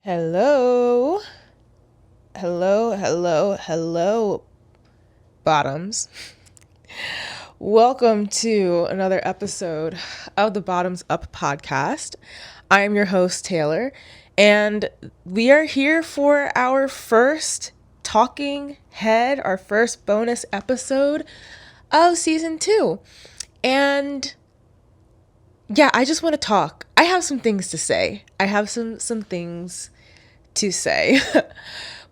Hello, hello, bottoms. Welcome to another episode of the Bottoms Up podcast. I am your host, Taylor, and we are here for our first talking head, our first bonus episode of season 2. And yeah, I just want to talk. I have some things to say. I have some things to say.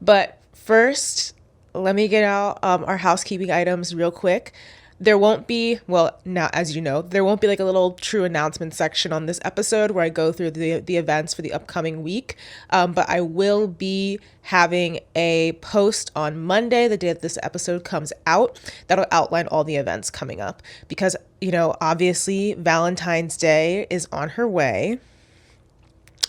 But first, let me get out our housekeeping items real quick. There won't be, well, now as you know, there won't be like a little true announcement section on this episode where I go through the events for the upcoming week. But I will be having a post on Monday, the day that this episode comes out, that'll outline all the events coming up. Because, obviously Valentine's Day is on her way,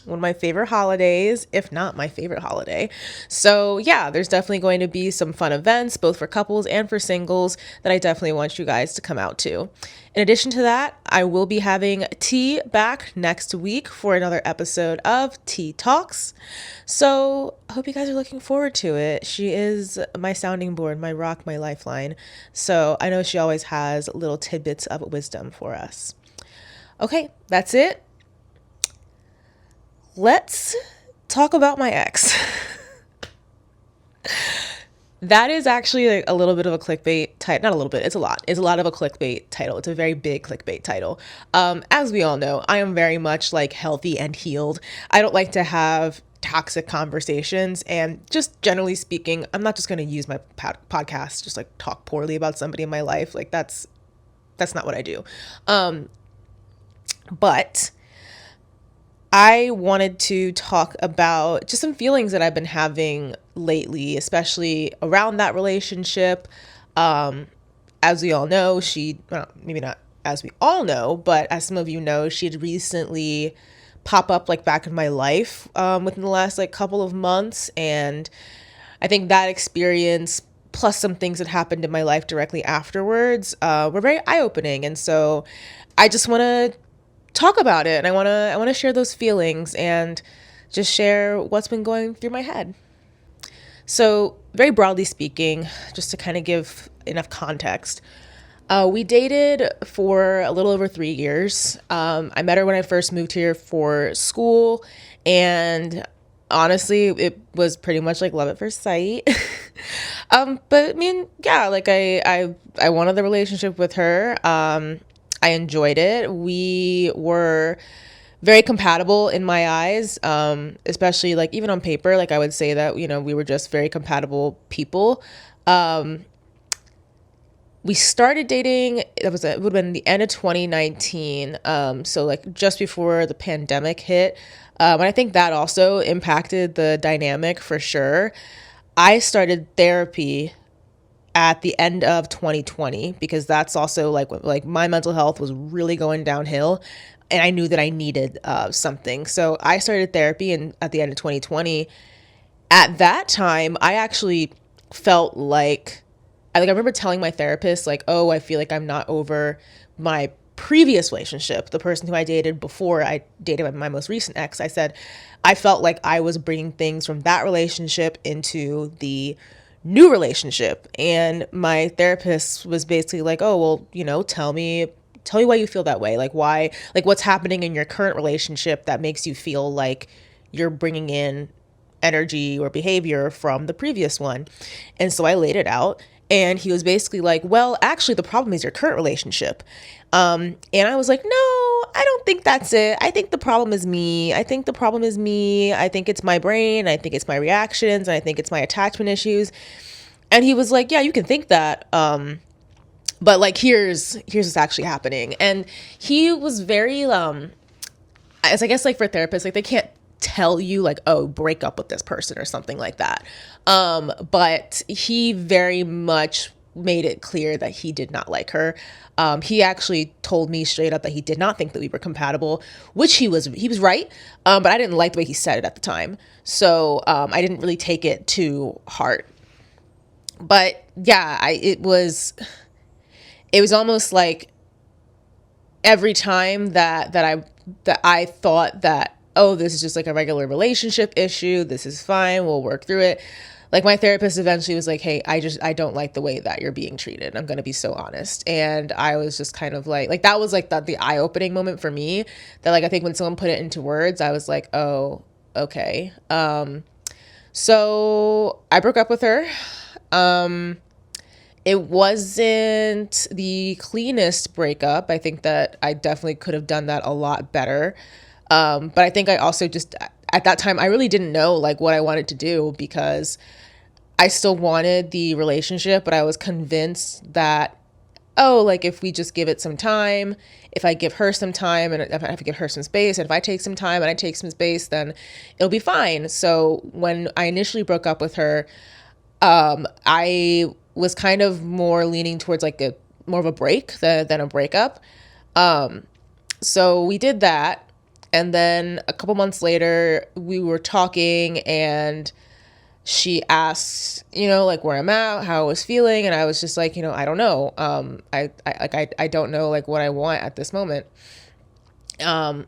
one of my favorite holidays, if not my favorite holiday. So yeah, there's definitely going to be some fun events, both for couples and for singles, that I definitely want you guys to come out to. In addition to that, I will be having T back next week for another episode of T Talks. So I hope you guys are looking forward to it. She is my sounding board, my rock, my lifeline. So I know she always has little tidbits of wisdom for us. Okay, that's it. Let's talk about my ex. That is actually like a little bit of a clickbait title. Not a little bit, it's a lot. It's a lot of a clickbait title. It's a very big clickbait title. As we all know, I am very much like healthy and healed. I don't like to have toxic conversations, and just generally speaking, I'm not just going to use my podcast just like talk poorly about somebody in my life. Like that's not what I do. But I wanted to talk about just some feelings that I've been having lately, especially around that relationship. As we all know, maybe not as we all know, but as some of you know, she had recently pop up like back in my life within the last like couple of months. And I think that experience plus some things that happened in my life directly afterwards were very eye-opening. And so I just want to talk about it, and I want to share those feelings and just share what's been going through my head. So very broadly speaking, just to kind of give enough context, we dated for a little over 3 years. I met her when I first moved here for school, and honestly, it was pretty much like love at first sight. But I mean, yeah, like I wanted the relationship with her. I enjoyed it. We were very compatible in my eyes, especially like even on paper. Like I would say that, we were just very compatible people. We started dating, it would have been the end of 2019. So like just before the pandemic hit. And I think that also impacted the dynamic for sure. I started therapy at the end of 2020 because that's also like my mental health was really going downhill, and I knew that I needed something. So I started therapy at the end of 2020. At that time, I actually felt like I remember telling my therapist like, "Oh, I feel like I'm not over my previous relationship, the person who I dated before I dated my most recent ex." I said I felt like I was bringing things from that relationship into the new relationship. And my therapist was basically like, "Oh, well, tell me why you feel that way. Like why, like what's happening in your current relationship that makes you feel like you're bringing in energy or behavior from the previous one." And so I laid it out, and he was basically like, "Well, actually the problem is your current relationship." And I was like, "No, I don't think that's it. I think the problem is me. I think it's my brain. I think it's my reactions. And I think it's my attachment issues." And he was like, "Yeah, you can think that. But like, here's what's actually happening." And he was very, as I guess like for therapists, like they can't tell you like, "Oh, break up with this person" or something like that. But he very much made it clear that he did not like her. He actually told me straight up that he did not think that we were compatible, which he was right. But I didn't like the way he said it at the time. So I didn't really take it to heart. But yeah, it was almost like every time that I thought that oh, this is just like a regular relationship issue. This is fine. We'll work through it. Like my therapist eventually was like, hey, I don't like the way that you're being treated. I'm going to be so honest. And I was just kind of like that was like the eye-opening moment for me, that like I think when someone put it into words, I was like, oh, okay. So I broke up with her. It wasn't the cleanest breakup. I think that I definitely could have done that a lot better. But I think I also just, at that time, I really didn't know like what I wanted to do, because I still wanted the relationship, but I was convinced that, oh, like if we just give it some time, if I give her some time and if I give her some space, and if I take some time and I take some space, then it'll be fine. So when I initially broke up with her, I was kind of more leaning towards like more of a break than a breakup. So we did that. And then a couple months later, we were talking and she asked, like where I'm at, how I was feeling. And I was just like, I don't know. I don't know like what I want at this moment. Cause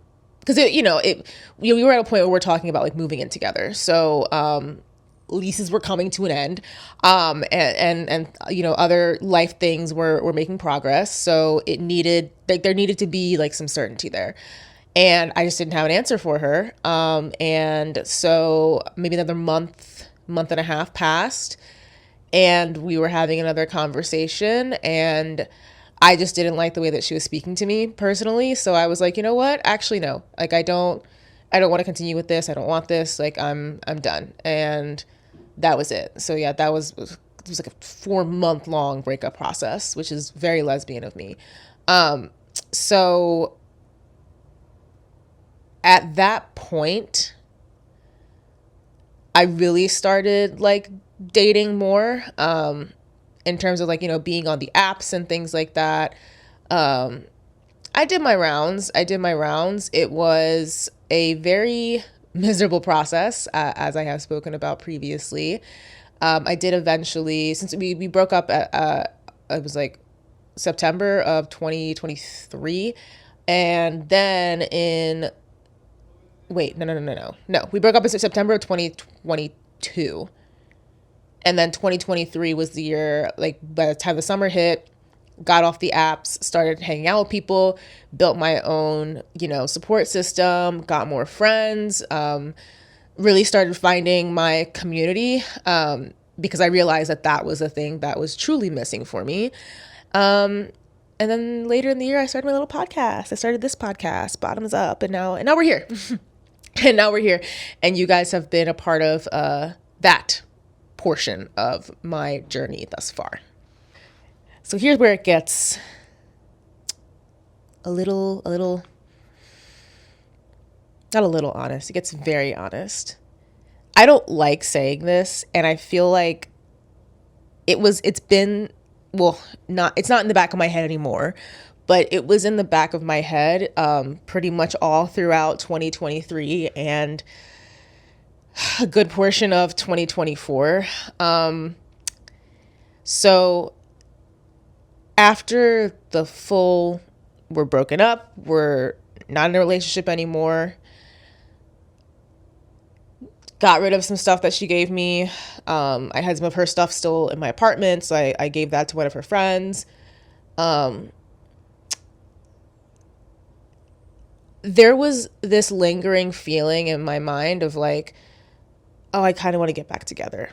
we were at a point where we're talking about like moving in together. So, leases were coming to an end. And other life things were making progress. So there needed to be like some certainty there. And I just didn't have an answer for her. And so maybe another month and a half passed, and we were having another conversation, and I just didn't like the way that she was speaking to me personally. So I was like, you know what? Actually, no. Like, I don't want to continue with this. I don't want this. Like, I'm done. And that was it. So yeah, it was like a 4-month long breakup process, which is very lesbian of me. So at that point, I really started like dating more, in terms of like, being on the apps and things like that. I did my rounds. It was a very miserable process, as I have spoken about previously. I did eventually, since we broke up it was like September of 2023. And then no, we broke up in September of 2022. And then 2023 was the year, like by the time the summer hit, got off the apps, started hanging out with people, built my own, support system, got more friends, really started finding my community, because I realized that was a thing that was truly missing for me. And then later in the year, I started my little podcast. I started this podcast, Bottoms Up, and now we're here. And now we're here. And you guys have been a part of that portion of my journey thus far. So here's where it gets a little, not a little honest. It gets very honest. I don't like saying this, and I feel like it's not in the back of my head anymore, but it was in the back of my head pretty much all throughout 2023 and a good portion of 2024. So after we're broken up, we're not in a relationship anymore, got rid of some stuff that she gave me. I had some of her stuff still in my apartment, so I gave that to one of her friends. There was this lingering feeling in my mind of like, oh, I kind of want to get back together.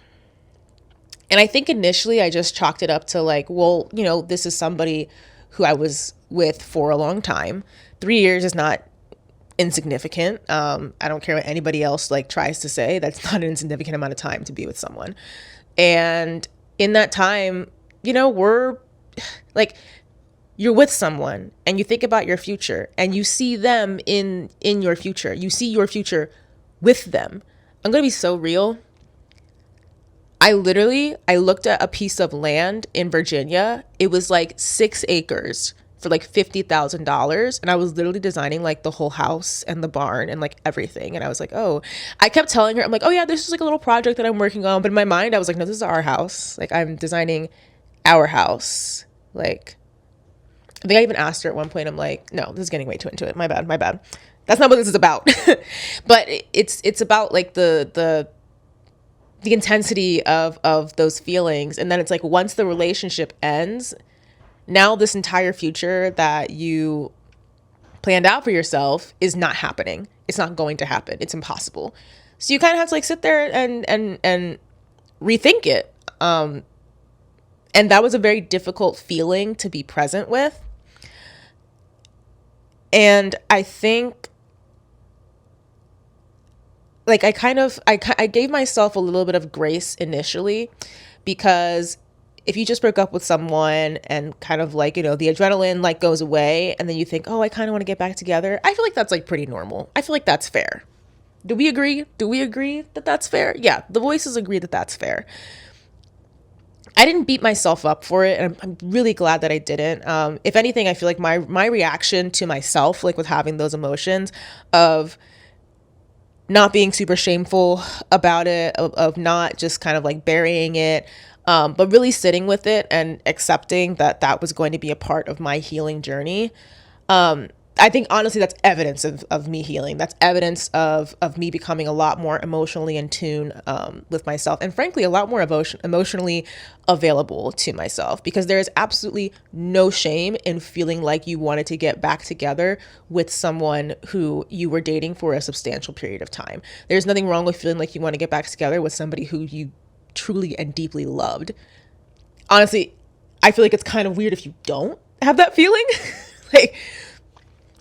And I think initially I just chalked it up to like, well, this is somebody who I was with for a long time. 3 years is not insignificant. I don't care what anybody else like tries to say. That's not an insignificant amount of time to be with someone. And in that time, we're like, you're with someone and you think about your future and you see them in your future. You see your future with them. I'm going to be so real. I looked at a piece of land in Virginia. It was like 6 acres for like $50,000. And I was literally designing like the whole house and the barn and like everything. And I was like, oh, I kept telling her, I'm like, oh yeah, this is like a little project that I'm working on. But in my mind, I was like, no, this is our house. Like I'm designing our house. Like, I think I even asked her at one point, I'm like, no, this is getting way too into it. My bad. That's not what this is about. But it's about like the intensity of those feelings. And then it's like once the relationship ends, now this entire future that you planned out for yourself is not happening. It's not going to happen. It's impossible. So you kind of have to like sit there and rethink it. And that was a very difficult feeling to be present with. And I think like I gave myself a little bit of grace initially, because if you just broke up with someone and kind of like, the adrenaline like goes away and then you think, oh, I kind of want to get back together. I feel like that's like pretty normal. I feel like that's fair. Do we agree? Do we agree that that's fair? Yeah, the voices agree that that's fair. I didn't beat myself up for it, and I'm really glad that I didn't. If anything, I feel like my reaction to myself, like with having those emotions of not being super shameful about it, of not just kind of like burying it, but really sitting with it and accepting that that was going to be a part of my healing journey. I think honestly that's evidence of me healing. That's evidence of me becoming a lot more emotionally in tune with myself, and frankly a lot more emotionally available to myself, because there is absolutely no shame in feeling like you wanted to get back together with someone who you were dating for a substantial period of time. There's nothing wrong with feeling like you want to get back together with somebody who you truly and deeply loved. Honestly, I feel like it's kind of weird if you don't have that feeling. like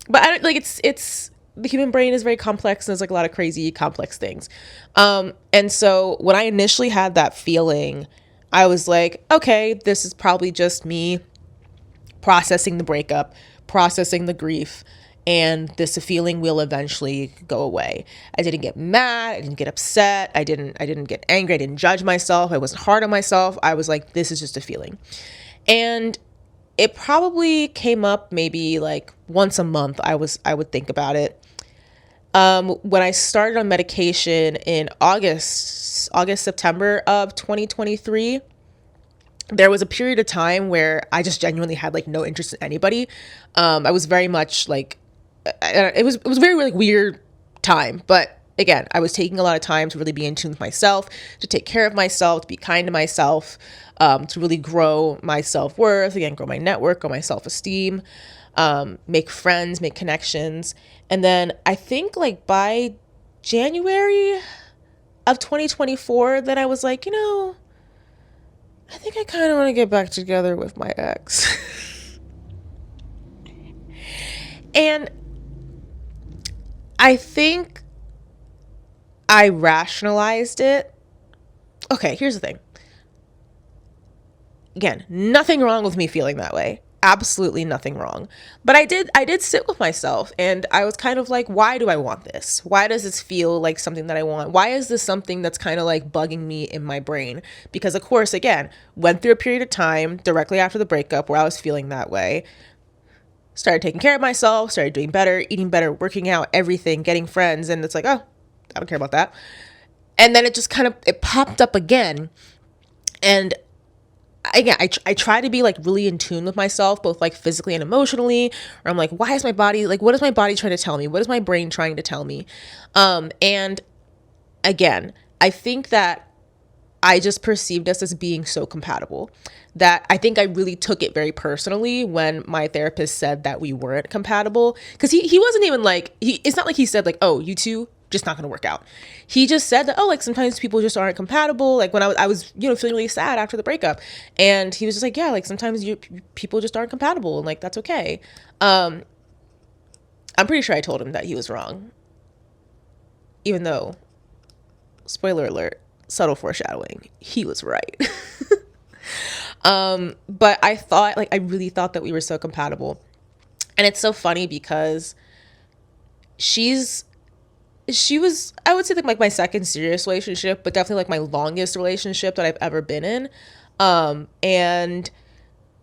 But I don't like it's the human brain is very complex, and there's like a lot of crazy complex things. And so when I initially had that feeling, I was like, okay, this is probably just me processing the breakup, processing the grief, and this feeling will eventually go away. I didn't get mad, I didn't get upset, I didn't get angry, I didn't judge myself, I wasn't hard on myself. I was like, this is just a feeling. And it probably came up maybe like once a month. I would think about it. When I started on medication in September of 2023, there was a period of time where I just genuinely had like no interest in anybody. I was very much like, it was very like weird time, but again, I was taking a lot of time to really be in tune with myself, to take care of myself, to be kind to myself, to really grow my self-worth, again, grow my network, grow my self-esteem, make friends, make connections. And then I think like by January of 2024, then I was like, I think I kind of want to get back together with my ex. And I think I rationalized it. Okay, here's the thing. Again, nothing wrong with me feeling that way. Absolutely nothing wrong. But I did sit with myself, and I was kind of like, why do I want this? Why does this feel like something that I want? Why is this something that's kind of like bugging me in my brain? Because of course, again, went through a period of time directly after the breakup where I was feeling that way. Started taking care of myself, started doing better, eating better, working out, everything, getting friends. And it's like, oh, I don't care about that. And then it just kind of, it popped up again. And again, I try to be like really in tune with myself, both like physically and emotionally, or I'm like, why is my body, like, what is my body trying to tell me? What is my brain trying to tell me? And again, I think that I just perceived us as being so compatible that I think I really took it very personally when my therapist said that we weren't compatible. Cause he wasn't even like, it's not like he said like, oh, you two just not going to work out. He just said that, oh, like sometimes people just aren't compatible. Like when I was, feeling really sad after the breakup, and he was just like, yeah, like sometimes people just aren't compatible, and like, that's okay. I'm pretty sure I told him that he was wrong, even though, spoiler alert, subtle foreshadowing, he was right. But I really thought that we were so compatible. And it's so funny because she was, I would say like my second serious relationship, but definitely like my longest relationship that I've ever been in. And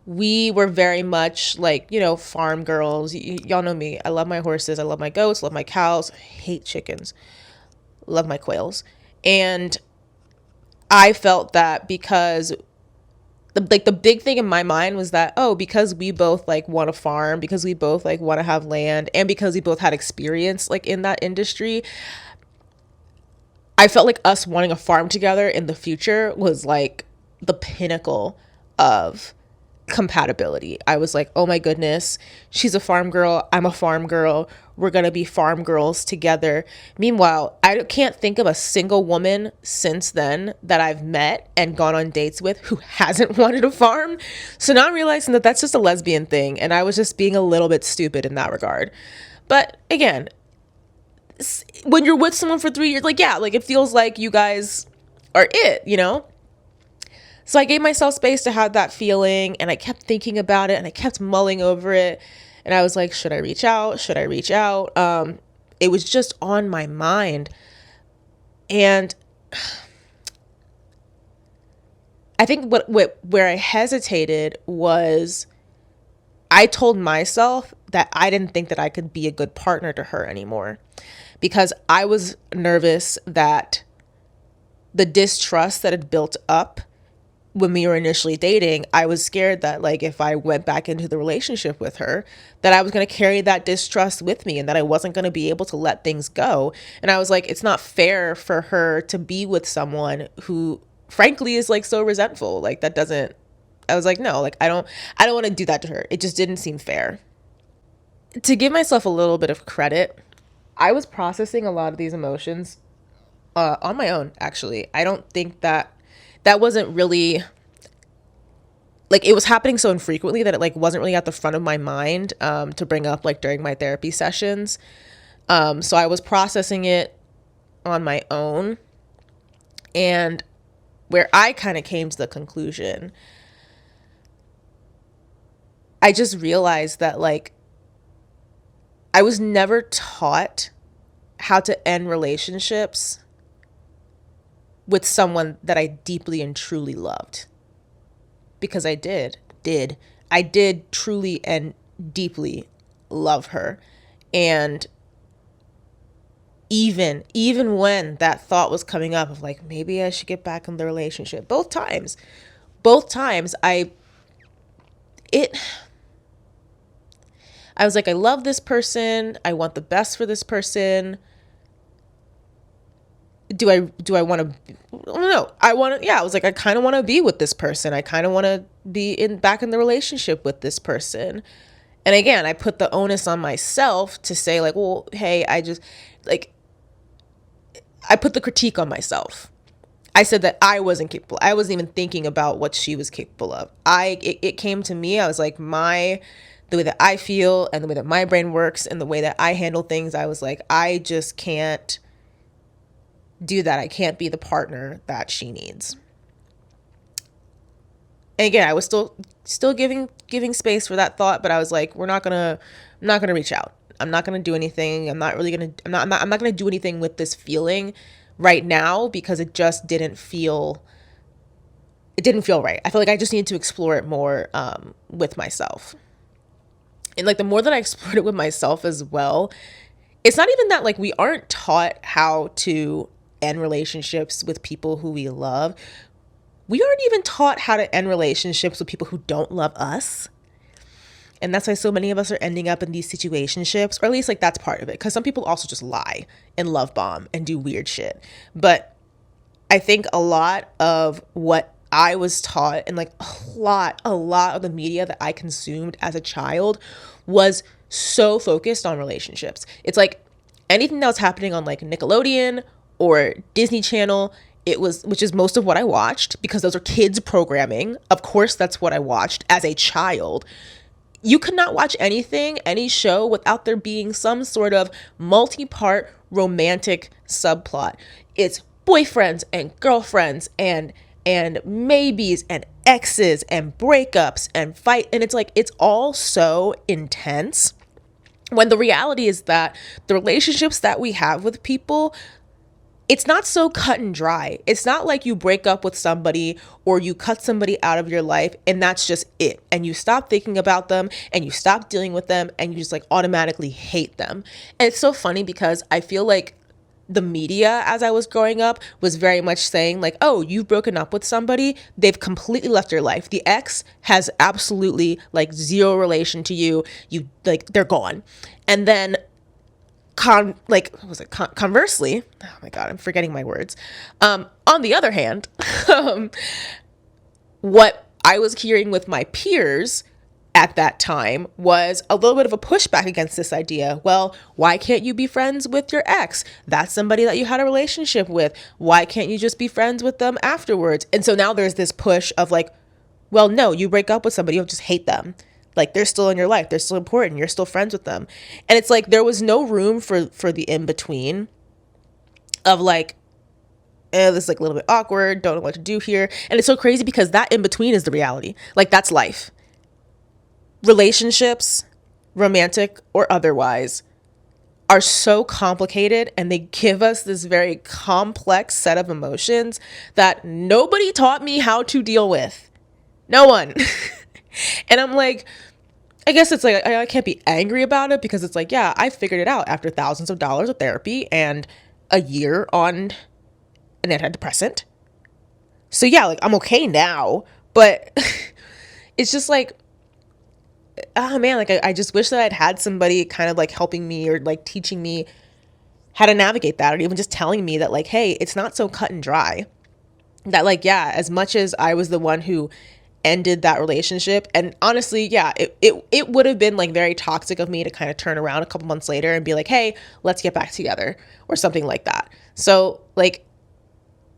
we were very much like, farm girls. Y'all know me. I love my horses. I love my goats, love my cows, hate chickens, love my quails. And I felt that because the big thing in my mind was that, oh, because we both like want to farm, because we both like want to have land, and because we both had experience like in that industry, I felt like us wanting a farm together in the future was like the pinnacle of compatibility. I was like, oh my goodness, she's a farm girl, I'm a farm girl, we're gonna be farm girls together. Meanwhile, I can't think of a single woman since then that I've met and gone on dates with who hasn't wanted a farm. So now I'm realizing that that's just a lesbian thing, and I was just being a little bit stupid in that regard. But again, when you're with someone for 3 years, like, yeah, like it feels like you guys are it, you know? So I gave myself space to have that feeling, and I kept thinking about it, and I kept mulling over it. And I was like, should I reach out? Should I reach out? It was just on my mind. And I think where I hesitated was I told myself that I didn't think that I could be a good partner to her anymore, because I was nervous that the distrust that had built up when we were initially dating, I was scared that like if I went back into the relationship with her, that I was going to carry that distrust with me and that I wasn't going to be able to let things go. And I was like, it's not fair for her to be with someone who frankly is like so resentful. Like that doesn't, I was like, no, like I don't want to do that to her. It just didn't seem fair. To give myself a little bit of credit, I was processing a lot of these emotions on my own, actually. I don't think that wasn't really, like, it was happening so infrequently that it like wasn't really at the front of my mind to bring up like during my therapy sessions. So I was processing it on my own, and where I kind of came to the conclusion, I just realized that like I was never taught how to end relationships with someone that I deeply and truly loved. Because I did truly and deeply love her. And even when that thought was coming up of like, maybe I should get back in the relationship, both times it I was like, I love this person, I want the best for this person. Do I want to, no, I want to, yeah, I was like, I kind of want to be with this person. I kind of want to be back in the relationship with this person. And again, I put the onus on myself to say like, well, hey, I just like, I put the critique on myself. I said that I wasn't capable. I wasn't even thinking about what she was capable of. It came to me. I was like, the way that I feel and the way that my brain works and the way that I handle things, I was like, I just can't do that. I can't be the partner that she needs. And again, I was still giving space for that thought, but I was like, I'm not gonna reach out. I'm not gonna do anything. I'm not gonna do anything with this feeling right now, because it just didn't feel right. I feel like I just needed to explore it more with myself. And like the more that I explored it with myself as well, it's not even that like we aren't taught how to end relationships with people who we love. We aren't even taught how to end relationships with people who don't love us. And that's why so many of us are ending up in these situationships, or at least like that's part of it. Because some people also just lie and love bomb and do weird shit. But I think a lot of what I was taught, and like a lot of the media that I consumed as a child was so focused on relationships. It's like anything that was happening on like Nickelodeon or Disney Channel, which is most of what I watched, because those are kids programming. Of course, that's what I watched as a child. You could not watch any show without there being some sort of multi-part romantic subplot. It's boyfriends and girlfriends and maybes and exes and breakups and fight. And it's like, it's all so intense, when the reality is that the relationships that we have with people, it's not so cut and dry. It's not like you break up with somebody or you cut somebody out of your life and that's just it. And you stop thinking about them and you stop dealing with them and you just like automatically hate them. And it's so funny because I feel like the media as I was growing up was very much saying like, oh, you've broken up with somebody, they've completely left your life. The ex has absolutely like zero relation to you. You like they're gone. And then conversely, oh my God, I'm forgetting my words. On the other hand, what I was hearing with my peers at that time was a little bit of a pushback against this idea. Well, why can't you be friends with your ex? That's somebody that you had a relationship with. Why can't you just be friends with them afterwards? And so now there's this push of like, well, no, you break up with somebody, you don't just hate them. Like they're still in your life. They're still important. You're still friends with them. And it's like there was no room for the in between of like, this is like a little bit awkward. Don't know what to do here. And it's so crazy because that in between is the reality. Like that's life. Relationships, romantic or otherwise, are so complicated and they give us this very complex set of emotions that nobody taught me how to deal with. No one. And I'm like, I guess it's like, I can't be angry about it because it's like, yeah, I figured it out after thousands of dollars of therapy and a year on an antidepressant. So yeah, like I'm okay now, but it's just like, oh man, like I just wish that I'd had somebody kind of like helping me or like teaching me how to navigate that, or even just telling me that like, hey, it's not so cut and dry. That like, yeah, as much as I was the one who ended that relationship, and honestly, yeah, it would have been like very toxic of me to kind of turn around a couple months later and be like, hey, let's get back together or something like that. So like,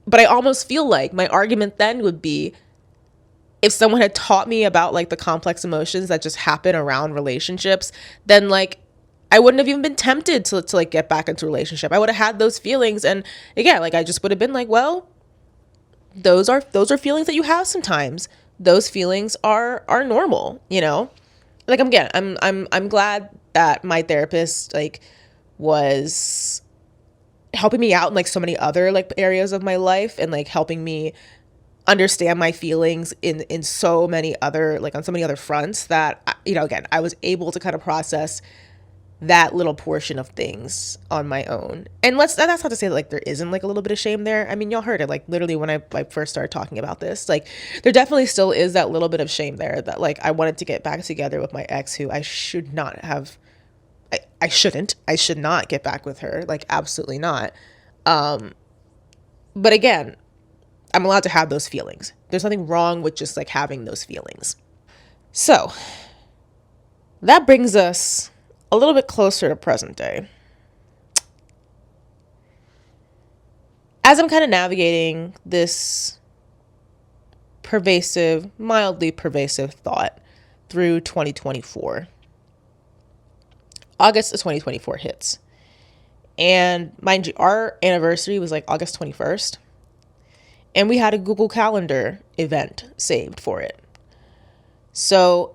but I almost feel like my argument then would be, if someone had taught me about like the complex emotions that just happen around relationships, then like I wouldn't have even been tempted to like get back into a relationship. I would have had those feelings, and again, like I just would have been like, well, those are feelings that you have sometimes. Those feelings are normal, you know? Like I'm glad that my therapist like was helping me out in like so many other like areas of my life and like helping me understand my feelings in so many other, like on so many other fronts that, you know, again, I was able to kind of process that little portion of things on my own. And that's not to say that like there isn't like a little bit of shame there. I mean, y'all heard it like literally when I first started talking about this, like there definitely still is that little bit of shame there that like I wanted to get back together with my ex who I should not have. I should not get back with her. Like absolutely not. But again, I'm allowed to have those feelings. There's nothing wrong with just like having those feelings. So that brings us a little bit closer to present day. As I'm kind of navigating this mildly pervasive thought through 2024, August of 2024 hits. And mind you, our anniversary was like August 21st. And we had a Google Calendar event saved for it. So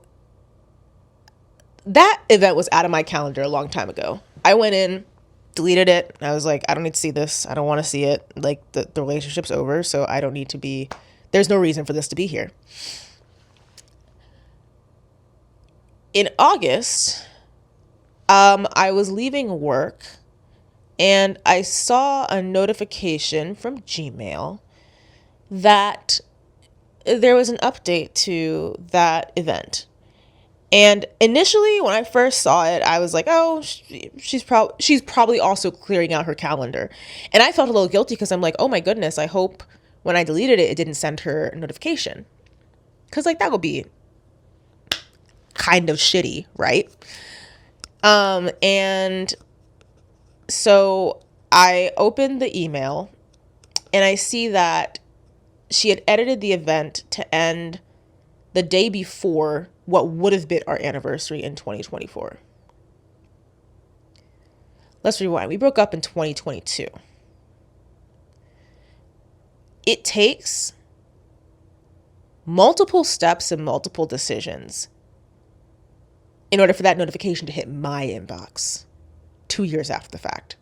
that event was out of my calendar a long time ago. I went in, deleted it. I was like, I don't need to see this. I don't want to see it. Like the relationship's over. So I don't need to be, there's no reason for this to be here. In August, I was leaving work and I saw a notification from Gmail that there was an update to that event. And initially when I first saw it, I was like, oh, she's probably also clearing out her calendar. And I felt a little guilty because I'm like, oh my goodness, I hope when I deleted it, it didn't send her a notification. Because like that would be kind of shitty, right? And so I opened the email and I see that she had edited the event to end the day before what would have been our anniversary in 2024. Let's rewind. We broke up in 2022. It takes multiple steps and multiple decisions in order for that notification to hit my inbox 2 years after the fact.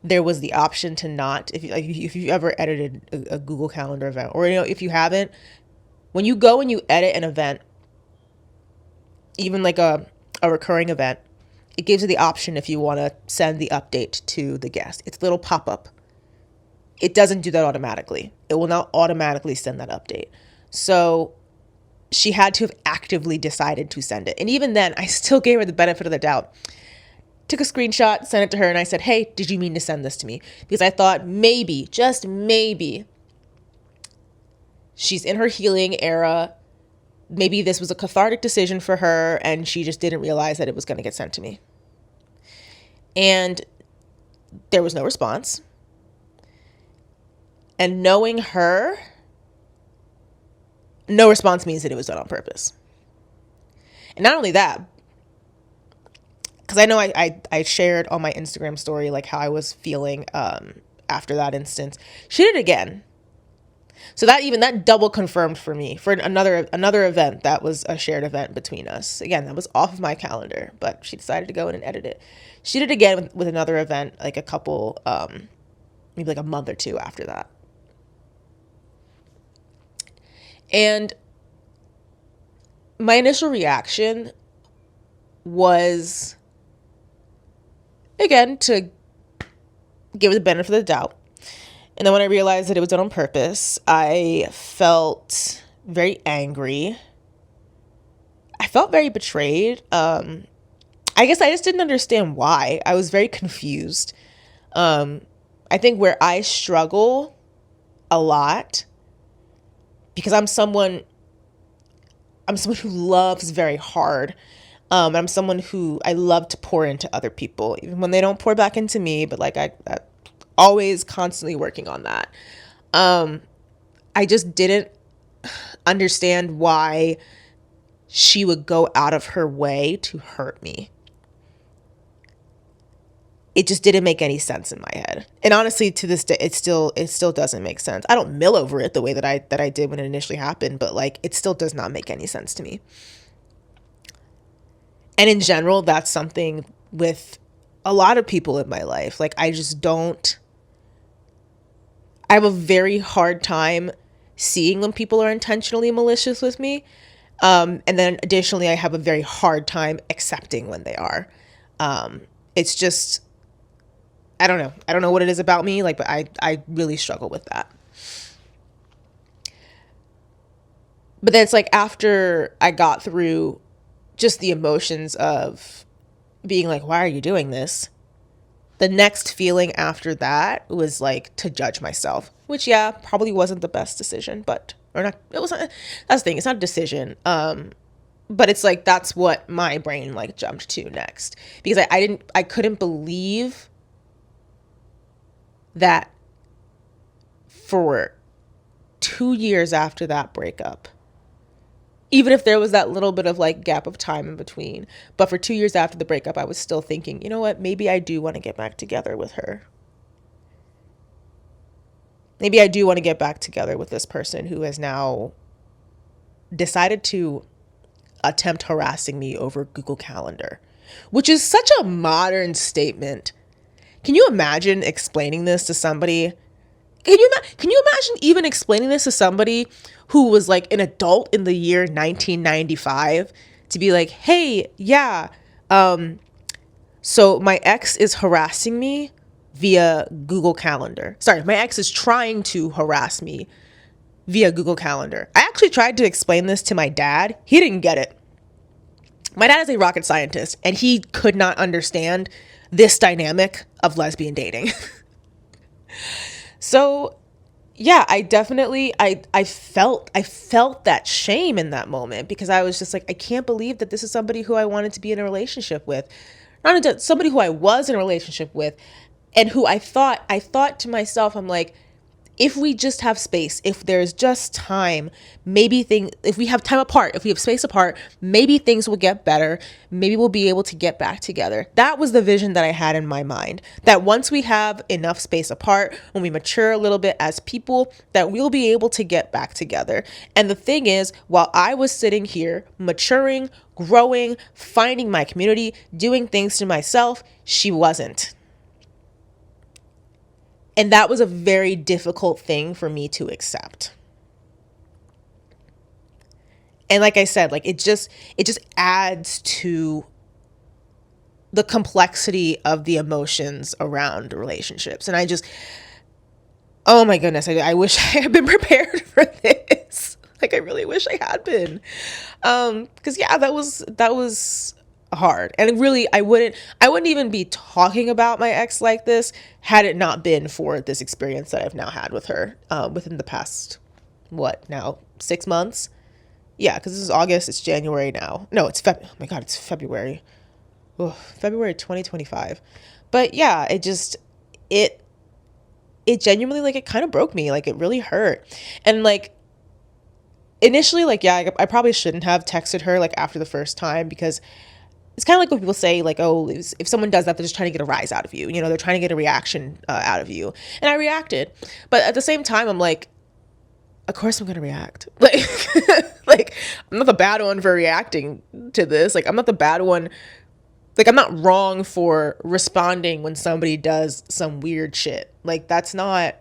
There was the option to not, if you ever edited a Google Calendar event, or if you haven't, when you go and you edit an event, even like a recurring event, it gives you the option if you want to send the update to the guest. It's a little pop-up. It doesn't do that automatically. It will not automatically send that update. So she had to have actively decided to send it. And even then, I still gave her the benefit of the doubt. Took a screenshot, sent it to her, and I said, hey, did you mean to send this to me? Because I thought maybe, just maybe, she's in her healing era. Maybe this was a cathartic decision for her, and she just didn't realize that it was going to get sent to me. And there was no response. And knowing her, no response means that it was done on purpose. And not only that, because I know I shared on my Instagram story like how I was feeling after that instance. She did it again. So that double confirmed for me for another event that was a shared event between us. Again, that was off of my calendar, but she decided to go in and edit it. She did it again with another event, like a couple, maybe like a month or two after that. And my initial reaction was, again, to give her the benefit of the doubt. And then when I realized that it was done on purpose, I felt very angry. I felt very betrayed. I guess I just didn't understand why. I was very confused. I think where I struggle a lot, because I'm someone who loves very hard. I'm someone who I love to pour into other people, even when they don't pour back into me. But like I always constantly working on that. I just didn't understand why she would go out of her way to hurt me. It just didn't make any sense in my head. And honestly, to this day, it still doesn't make sense. I don't mill over it the way that I did when it initially happened, but like it still does not make any sense to me. And in general, that's something with a lot of people in my life. Like I have a very hard time seeing when people are intentionally malicious with me. And then additionally, I have a very hard time accepting when they are. It's just, I don't know. I don't know what it is about me, like, but I really struggle with that. But then it's like after I got through just the emotions of being like, why are you doing this? The next feeling after that was like to judge myself, which probably wasn't the best decision, it wasn't, that's the thing. It's not a decision. But it's like, that's what my brain like jumped to next, because I couldn't believe that for 2 years after that breakup, even if there was that little bit of like gap of time in between, but for 2 years after the breakup, I was still thinking, you know what, maybe I do want to get back together with her. Maybe I do want to get back together with this person who has now decided to attempt harassing me over Google Calendar, which is such a modern statement. Can you imagine explaining this to somebody? Can you imagine even explaining this to somebody who was like an adult in the year 1995 to be like, hey, so my ex is harassing me via Google Calendar. Sorry, my ex is trying to harass me via Google Calendar. I actually tried to explain this to my dad. He didn't get it. My dad is a rocket scientist, and he could not understand this dynamic of lesbian dating. So I definitely, I felt that shame in that moment, because I was just like, I can't believe that this is somebody who I wanted to be in a relationship with. Not somebody who I was in a relationship with, and who I thought to myself, I'm like, if we just have space, if there's just time, if we have time apart, if we have space apart, maybe things will get better. Maybe we'll be able to get back together. That was the vision that I had in my mind, that once we have enough space apart, when we mature a little bit as people, that we'll be able to get back together. And the thing is, while I was sitting here maturing, growing, finding my community, doing things to myself, she wasn't. And that was a very difficult thing for me to accept. And like I said, like it just adds to the complexity of the emotions around relationships. And I just, oh my goodness, I wish I had been prepared for this. Like, I really wish I had been. Because yeah, that was hard. And really, I wouldn't even be talking about my ex like this had it not been for this experience that I've now had with her, within the past, what now, 6 months? Yeah, because this is August, it's January now. No, it's oh my God, it's February. Oh, February 2025. But yeah, it genuinely, like, it kind of broke me. Like, it really hurt. And like, initially, like, yeah, I probably shouldn't have texted her like after the first time, because it's kind of like what people say, like, oh, if someone does that, they're just trying to get a rise out of you. You know, they're trying to get a reaction out of you. And I reacted. But at the same time, I'm like, of course I'm going to react. Like, like, I'm not the bad one for reacting to this. Like, I'm not the bad one. Like, I'm not wrong for responding when somebody does some weird shit. Like, that's not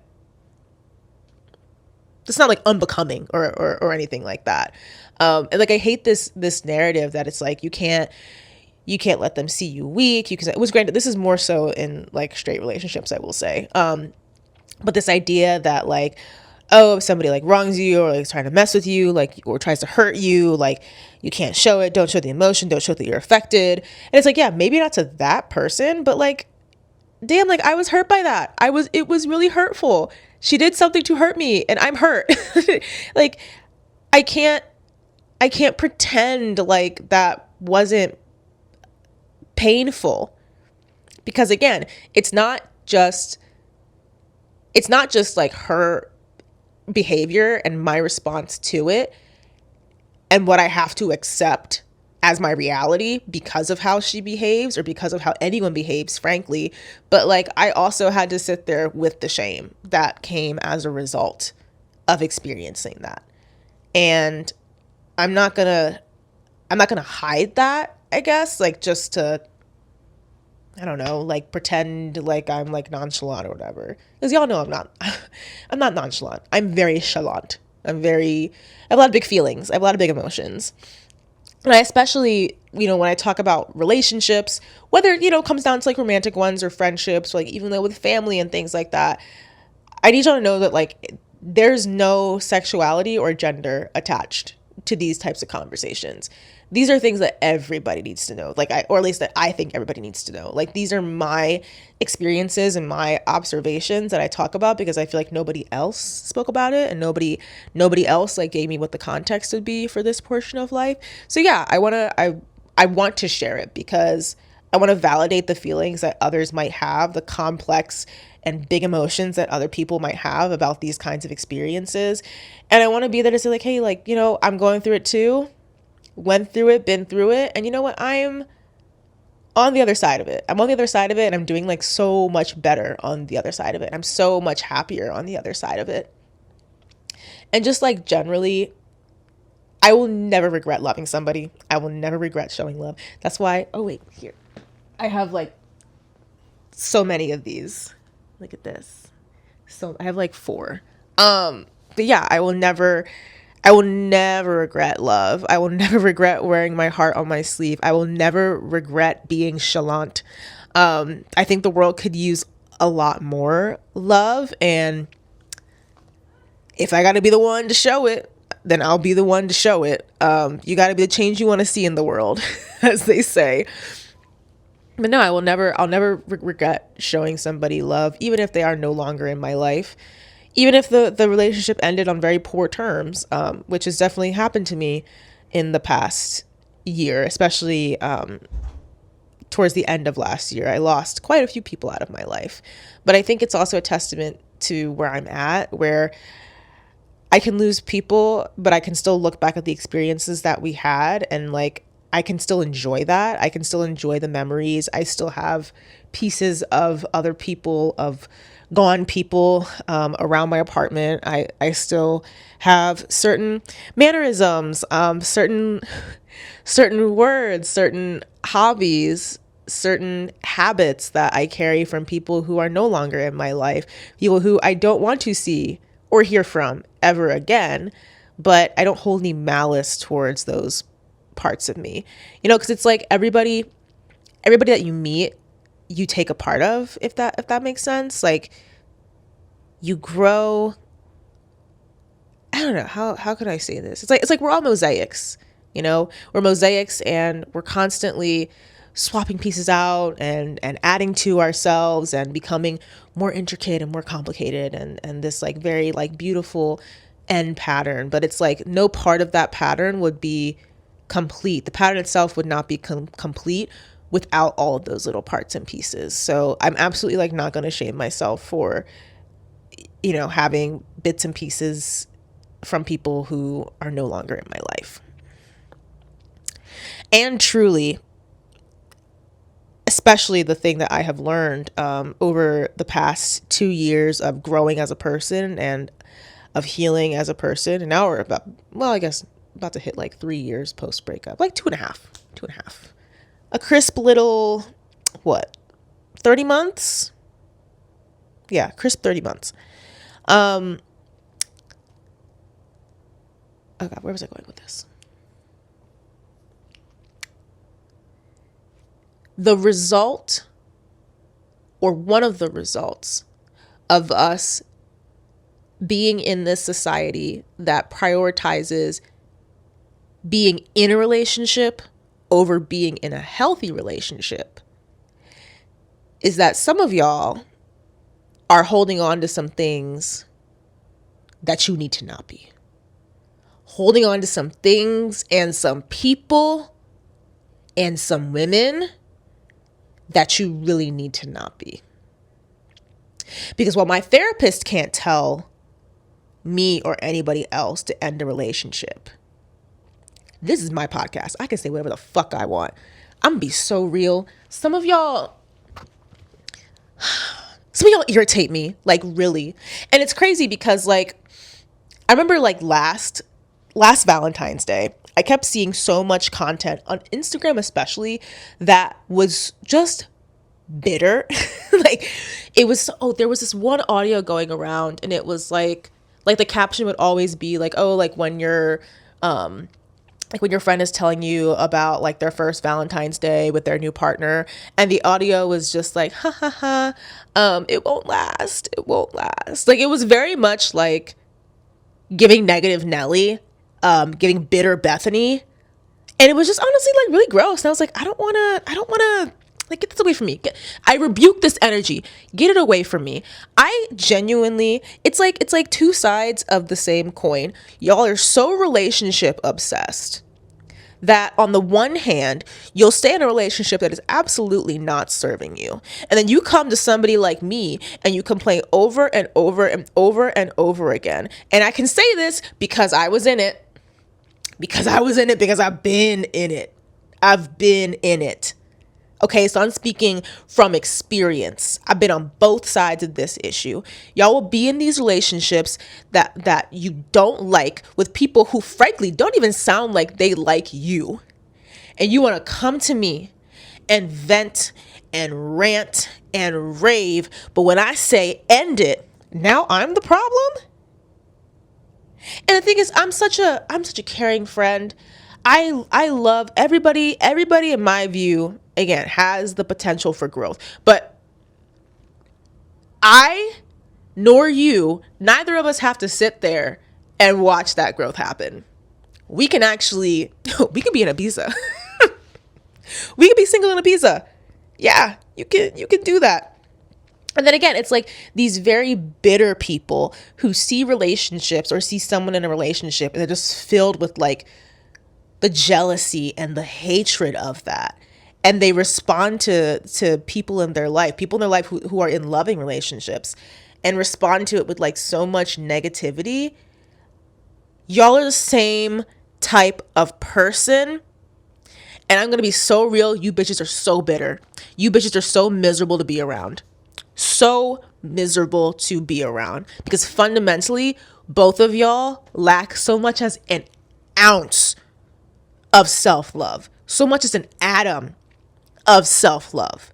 like unbecoming or anything like that. And like, I hate this narrative that it's like, you can't let them see you weak. It was granted, this is more so in like straight relationships, I will say. But this idea that like, oh, if somebody like wrongs you or like trying to mess with you, like, or tries to hurt you, like, you can't show it. Don't show the emotion. Don't show that you're affected. And it's like, yeah, maybe not to that person, but like, damn, like, I was hurt by that. It was really hurtful. She did something to hurt me and I'm hurt. Like, I can't pretend like that wasn't painful, because again, it's not just like her behavior and my response to it and what I have to accept as my reality because of how she behaves or because of how anyone behaves, frankly. But like, I also had to sit there with the shame that came as a result of experiencing that. And I'm not gonna hide that, I guess, like, just to, I don't know, like, pretend like I'm like nonchalant or whatever. Because y'all know I'm not nonchalant. I'm very chalant. I have a lot of big feelings. I have a lot of big emotions. And I especially, you know, when I talk about relationships, whether, you know, it comes down to like romantic ones or friendships, or like even though with family and things like that, I need y'all to know that like, there's no sexuality or gender attached to these types of conversations. These are things that everybody needs to know, like, or at least that I think everybody needs to know. Like, these are my experiences and my observations that I talk about because I feel like nobody else spoke about it, and nobody else like gave me what the context would be for this portion of life. So yeah, I want to share it because I want to validate the feelings that others might have, the complex and big emotions that other people might have about these kinds of experiences. And I want to be there to say like, hey, like, you know, I'm going through it too. Went through it, been through it. And you know what? I'm on the other side of it. I'm on the other side of it, and I'm doing like so much better on the other side of it. I'm so much happier on the other side of it. And just like generally, I will never regret loving somebody. I will never regret showing love. That's why, oh wait, here. I have like so many of these. Look at this. So I have like 4. But yeah, I will never regret love. I will never regret wearing my heart on my sleeve. I will never regret being chalant. I think the world could use a lot more love. And if I got to be the one to show it, then I'll be the one to show it. You got to be the change you want to see in the world, as they say. But no, I'll never regret showing somebody love, even if they are no longer in my life. Even if the relationship ended on very poor terms, which has definitely happened to me in the past year, especially towards the end of last year. I lost quite a few people out of my life. But I think it's also a testament to where I'm at, where I can lose people, but I can still look back at the experiences that we had, and like, I can still enjoy that. I can still enjoy the memories. I still have pieces of other people, of gone people around my apartment. I still have certain mannerisms, certain words, certain hobbies, certain habits that I carry from people who are no longer in my life, people who I don't want to see or hear from ever again, but I don't hold any malice towards those parts of me, you know, because it's like everybody everybody that you meet, you take a part of, if that makes sense. Like, you grow. I don't know, how could I say this? It's like we're all mosaics, you know? We're mosaics, and we're constantly swapping pieces out and adding to ourselves and becoming more intricate and more complicated, and this like very like beautiful end pattern. But it's like no part of that pattern would be complete. The pattern itself would not be complete without all of those little parts and pieces. So I'm absolutely like not going to shame myself for, you know, having bits and pieces from people who are no longer in my life. And truly, especially the thing that I have learned over the past 2 years of growing as a person and of healing as a person, and now we're about, well, I guess about to hit like 3 years post breakup, like two and a half, a crisp little, 30 months? Yeah, crisp 30 months. Oh God, where was I going with this? The result, or one of the results, of us being in this society that prioritizes being in a relationship over being in a healthy relationship is that some of y'all are holding on to some things that you need to not be. Holding on to some things and some people and some women that you really need to not be. Because while my therapist can't tell me or anybody else to end a relationship, this is my podcast. I can say whatever the fuck I want. I'm gonna be so real. Some of y'all irritate me, like really. And it's crazy because like, I remember like last Valentine's Day, I kept seeing so much content on Instagram, especially, that was just bitter. Like, it was, there was this one audio going around, and it was like the caption would always be like, oh, like when you're, like when your friend is telling you about like their first Valentine's Day with their new partner, and the audio was just like, ha ha ha, it won't last. Like, it was very much like giving negative Nelly, giving bitter Bethany. And it was just honestly like really gross. And I was like, I don't wanna like, get this away from me. I rebuke this energy. Get it away from me. I genuinely, it's like two sides of the same coin. Y'all are so relationship obsessed that on the one hand, you'll stay in a relationship that is absolutely not serving you. And then you come to somebody like me and you complain over and over and over and over again. And I can say this because I was in it. Because I've been in it. Okay, so I'm speaking from experience. I've been on both sides of this issue. Y'all will be in these relationships that you don't like with people who frankly don't even sound like they like you. And you want to come to me and vent and rant and rave. But when I say end it, now I'm the problem? And the thing is, I'm such a caring friend. I love everybody. Everybody in my view, again, has the potential for growth. But I nor you, neither of us have to sit there and watch that growth happen. We can actually, we can be in Ibiza. We can be single in Ibiza. Yeah, you can do that. And then again, it's like these very bitter people who see relationships or see someone in a relationship and they're just filled with like the jealousy and the hatred of that. And they respond to people in their life who are in loving relationships, and respond to it with like so much negativity. Y'all are the same type of person. And I'm going to be so real. You bitches are so bitter. You bitches are so miserable to be around. So miserable to be around, because fundamentally both of y'all lack so much as an ounce of self-love, so much as an atom of self-love.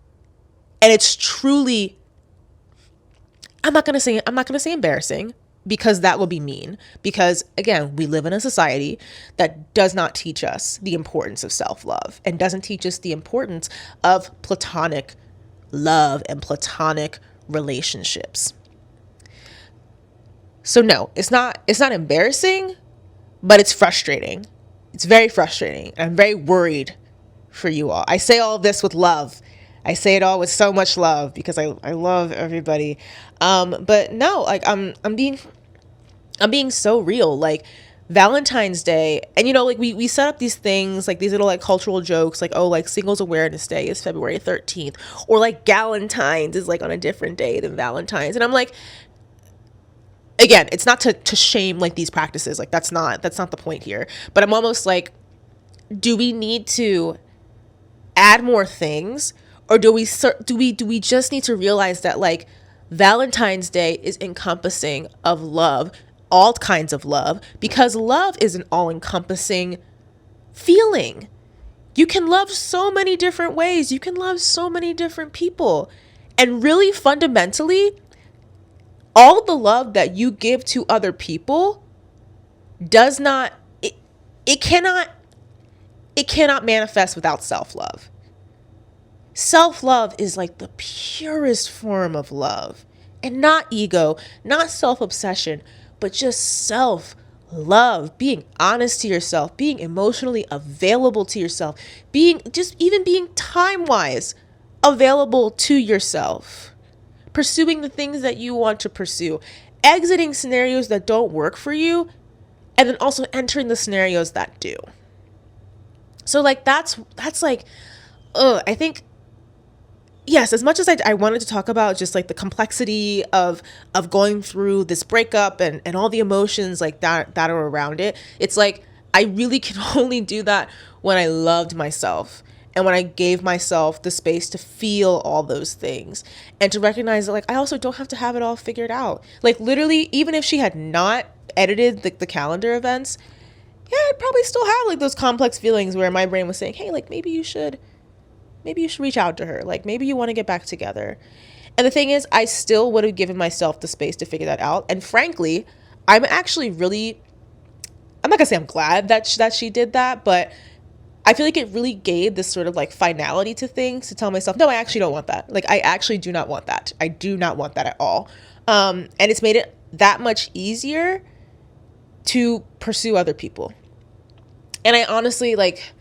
And it's truly, I'm not gonna say embarrassing, because that will be mean. Because again, we live in a society that does not teach us the importance of self-love and doesn't teach us the importance of platonic love and platonic relationships. So no, it's not embarrassing, but it's frustrating. It's very frustrating. I'm very worried for you all. I say all of this with love. I say it all with so much love because I love everybody. But no, like I'm being so real. Like Valentine's Day, and like we set up these things, like these little like cultural jokes, like, oh, like Singles Awareness Day is February 13th, or like Galentine's is like on a different day than Valentine's. And I'm like, again, it's not to shame like these practices. Like that's not the point here. But I'm almost like, do we need to add more things, or do we just need to realize that like Valentine's Day is encompassing of love, all kinds of love, because love is an all-encompassing feeling. You can love so many different ways. You can love so many different people. And really fundamentally, all the love that you give to other people it cannot manifest without self-love. Self-love is like the purest form of love, and not ego, not self-obsession, but just self-love, being honest to yourself, being emotionally available to yourself, being time-wise available to yourself, pursuing the things that you want to pursue, exiting scenarios that don't work for you, and then also entering the scenarios that do. So like that's like, I think, yes, as much as I wanted to talk about just like the complexity of going through this breakup and all the emotions like that are around it, it's like I really can only do that when I loved myself and when I gave myself the space to feel all those things and to recognize that like I also don't have to have it all figured out. Like literally, even if she had not edited the calendar events, yeah, I'd probably still have like those complex feelings where my brain was saying, hey, like maybe you should reach out to her. Like maybe you want to get back together. And the thing is, I still would have given myself the space to figure that out. And frankly, I'm actually really, I'm not gonna say I'm glad that she did that, but I feel like it really gave this sort of like finality to things to tell myself, no, I actually don't want that. Like I actually do not want that. I do not want that at all. And it's made it that much easier to pursue other people. And I honestly like,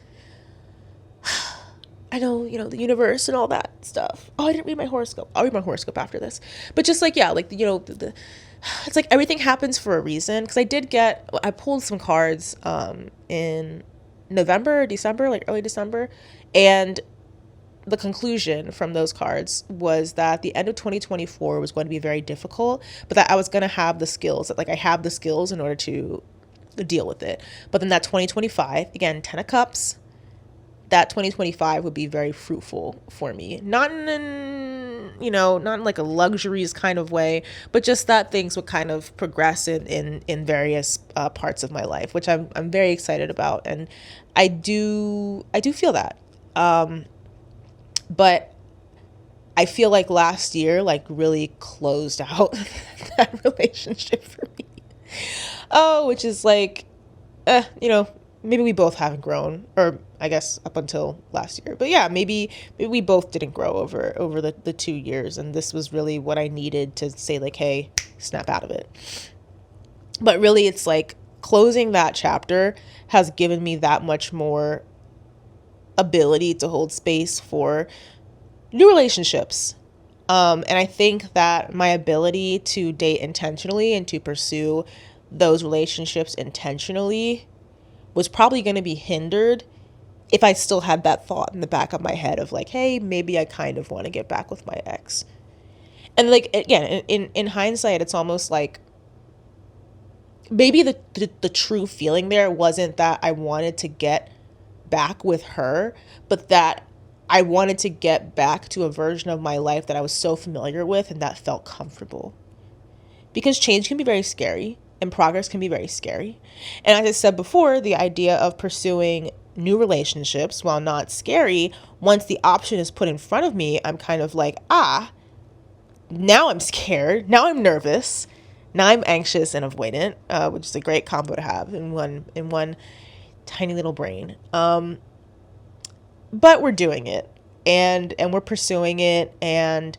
I know, the universe and all that stuff. Oh, I didn't read my horoscope. I'll read my horoscope after this. But just like, yeah, like, it's like everything happens for a reason. Because I pulled some cards in November, December, like early December. And the conclusion from those cards was that the end of 2024 was going to be very difficult, but that I was going to have the skills, that like I have the skills in order to deal with it. But then that 2025, again, 10 of Cups, that 2025 would be very fruitful for me. Not in like a luxuries kind of way, but just that things would kind of progress in various parts of my life, which I'm very excited about. And I do feel that. But I feel like last year, like really closed out that relationship for me. Oh, which is like, maybe we both haven't grown, or I guess up until last year. But yeah, maybe we both didn't grow over the 2 years. And this was really what I needed to say like, hey, snap out of it. But really it's like closing that chapter has given me that much more ability to hold space for new relationships. And I think that my ability to date intentionally and to pursue those relationships intentionally was probably going to be hindered if I still had that thought in the back of my head of like, hey, maybe I kind of want to get back with my ex. And like, again, in hindsight, it's almost like maybe the true feeling there wasn't that I wanted to get back with her, but that I wanted to get back to a version of my life that I was so familiar with and that felt comfortable. Because change can be very scary and progress can be very scary. And as I said before, the idea of pursuing new relationships, while not scary, once the option is put in front of me, I'm kind of like, now I'm scared. Now I'm nervous. Now I'm anxious and avoidant, which is a great combo to have in one tiny little brain. But we're doing it, and we're pursuing it, and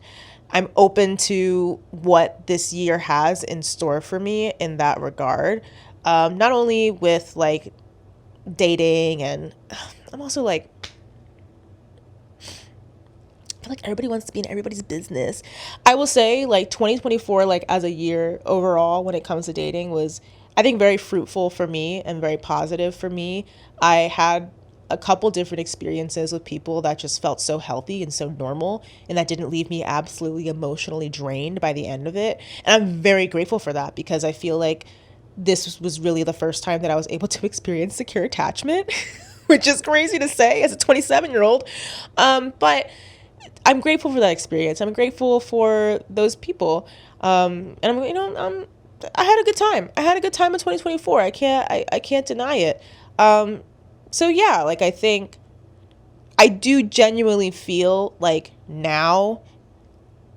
I'm open to what this year has in store for me in that regard. Not only with like dating, and I'm also like, I feel like everybody wants to be in everybody's business. I will say like 2024, like as a year overall when it comes to dating, was I think very fruitful for me and very positive for me. I had a couple different experiences with people that just felt so healthy and so normal, and that didn't leave me absolutely emotionally drained by the end of it. And I'm very grateful for that, because I feel like this was really the first time that I was able to experience secure attachment, which is crazy to say as a 27-year-old. But I'm grateful for that experience. I'm grateful for those people. And I had a good time. I had a good time in 2024. I can't deny it. So yeah, like I think I do genuinely feel like now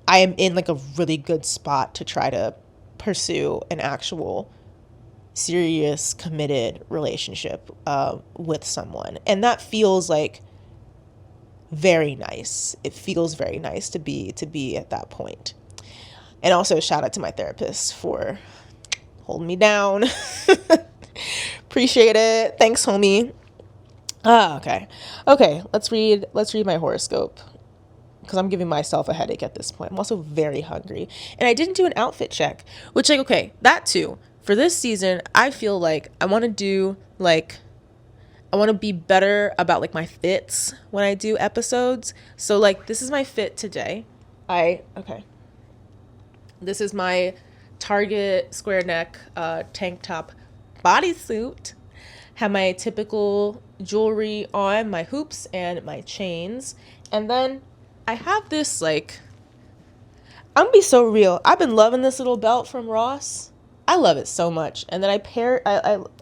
I am in like a really good spot to try to pursue an actual serious committed relationship with someone. And that feels like very nice. It feels very nice to be at that point. And also shout out to my therapist for holding me down. Appreciate it. Thanks, homie. Okay. Let's read my horoscope, because I'm giving myself a headache at this point. I'm also very hungry, and I didn't do an outfit check, which, like, okay, that too. For this season, I feel like I want to be better about like my fits when I do episodes. So like this is my fit today. This is my Target square neck tank top bodysuit. Have my typical jewelry on, my hoops and my chains. And then I have this like, I'm gonna be so real. I've been loving this little belt from Ross. I love it so much. And then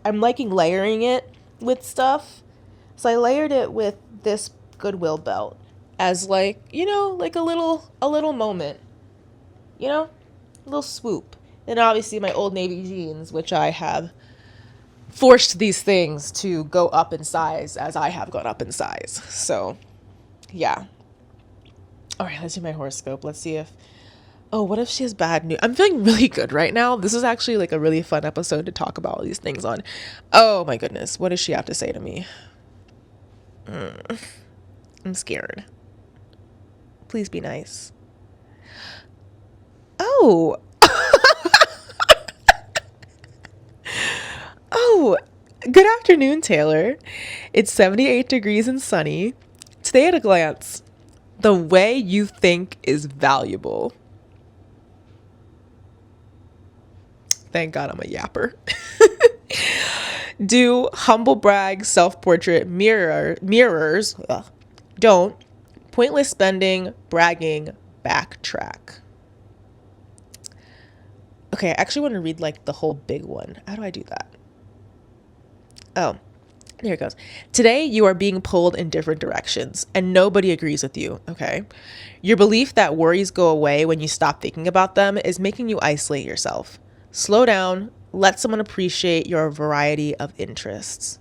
I'm liking layering it with stuff. So I layered it with this Goodwill belt as like, like a little moment, a little swoop. And obviously my Old Navy jeans, which I have forced these things to go up in size as I have gone up in size. So yeah. All right, let's do my horoscope. Let's see what if she has bad news? I'm feeling really good right now. This is actually like a really fun episode to talk about all these things on. Oh my goodness. What does she have to say to me? I'm scared. Please be nice. Oh. Oh, good afternoon, Taylor. It's 78 degrees and sunny. Today at a glance, the way you think is valuable. Thank God I'm a yapper. Do humble brag, self-portrait mirrors. Ugh. Don't. Pointless spending, bragging, backtrack. Okay, I actually want to read like the whole big one. How do I do that? Oh, here it goes. Today, you are being pulled in different directions, and nobody agrees with you, okay? Your belief that worries go away when you stop thinking about them is making you isolate yourself. Slow down, let someone appreciate your variety of interests.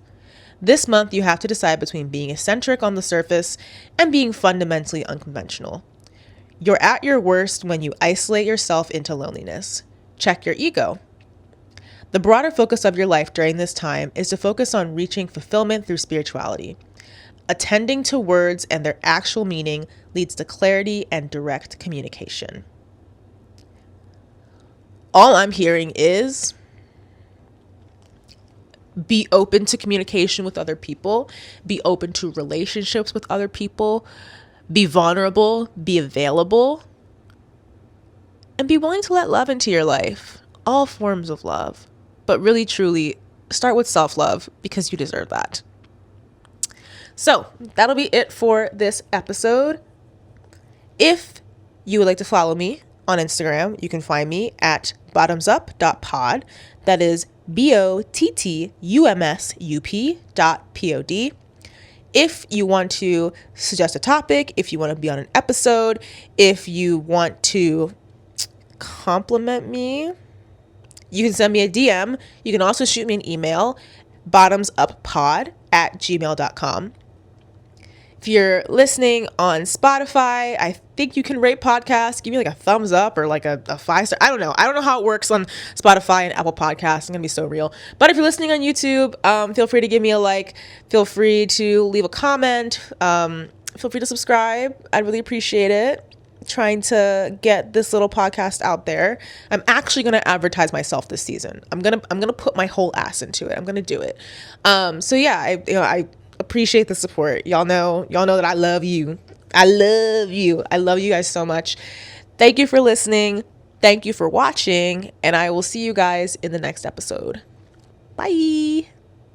This month, you have to decide between being eccentric on the surface and being fundamentally unconventional. You're at your worst when you isolate yourself into loneliness. Check your ego. The broader focus of your life during this time is to focus on reaching fulfillment through spirituality. Attending to words and their actual meaning leads to clarity and direct communication. All I'm hearing is be open to communication with other people, be open to relationships with other people, be vulnerable, be available, and be willing to let love into your life. All forms of love. But really, truly, start with self-love, because you deserve that. So that'll be it for this episode. If you would like to follow me on Instagram, you can find me at bottumsup.pod. That is bottumsup.pod. If you want to suggest a topic, if you want to be on an episode, if you want to compliment me, you can send me a DM. You can also shoot me an email, bottumsuppod@gmail.com. If you're listening on Spotify, I think you can rate podcasts. Give me like a thumbs up or like a 5-star. I don't know. I don't know how it works on Spotify and Apple Podcasts. I'm going to be so real. But if you're listening on YouTube, feel free to give me a like. Feel free to leave a comment. Feel free to subscribe. I'd really appreciate it. Trying to get this little podcast out there. I'm actually going to advertise myself this season. I'm going to put my whole ass into it. I'm going to do it. So yeah, I appreciate the support. Y'all know that I love you. I love you guys so much. Thank you for listening. Thank you for watching, and I will see you guys in the next episode. Bye.